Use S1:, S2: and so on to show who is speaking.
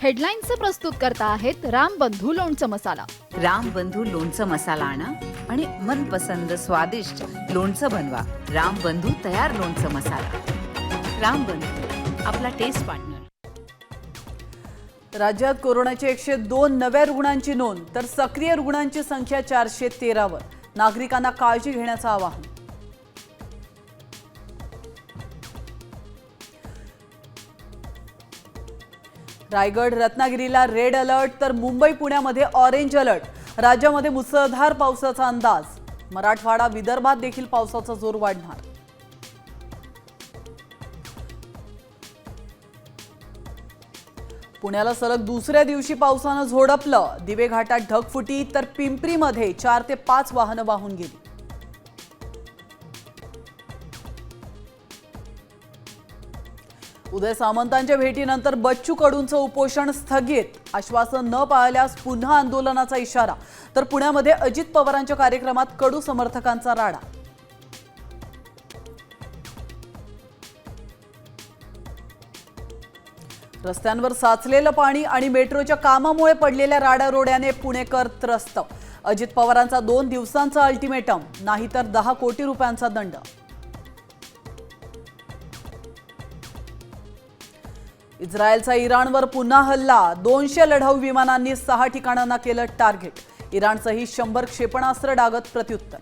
S1: हेडलाईन्सचे प्रस्तुत करता आहेत रामबंधू लोणचं मसाला.
S2: रामबंधू लोणचं मसाला आणा आणि मनपसंद स्वादिष्ट लोणचं बनवा. रामबंधू तयार लोणचं मसाला. रामबंधू, आपला टेस्ट पार्टनर.
S3: राज्यात कोरोनाचे 102 नव्या रुग्णांची नोंद, तर सक्रिय रुग्णांची संख्या 413 वर. नागरिकांना काळजी घेण्याचं आवाहन. रायगड रत्नागिरीला रेड अलर्ट, तर मुंबई पुण्यामध्ये ऑरेंज अलर्ट. राज्यामध्ये मुसळधार पावसाचा अंदाज. मराठवाडा विदर्भात देखील पावसाचा जोर वाढणार. पुण्याला सलग दुसऱ्या दिवशी पावसानं झोडपलं. दिवे घाटात ढगफुटी, तर पिंपरीमध्ये 4 ते 5 वाहनं वाहून गेली. उदय सामंतांच्या भेटीनंतर बच्चू कडूंचं उपोषण स्थगित. आश्वासन न पाळल्यास पुन्हा आंदोलनाचा इशारा. तर पुण्यामध्ये अजित पवारांच्या कार्यक्रमात कडू समर्थकांचा राडा. रस्त्यांवर साचलेलं पाणी आणि मेट्रोच्या कामामुळे पडलेल्या राडारोड्याने पुणेकर त्रस्त. अजित पवारांचा 2 दिवसांचा अल्टिमेटम, नाहीतर 10 कोटी रुपयांचा दंड. इस्रायलचा इराणवर पुन्हा हल्ला. 200 लढाऊ विमानांनी 6 ठिकाणांना केलं टार्गेट. इराणचंही 100 क्षेपणास्त्र डागत प्रत्युत्तर.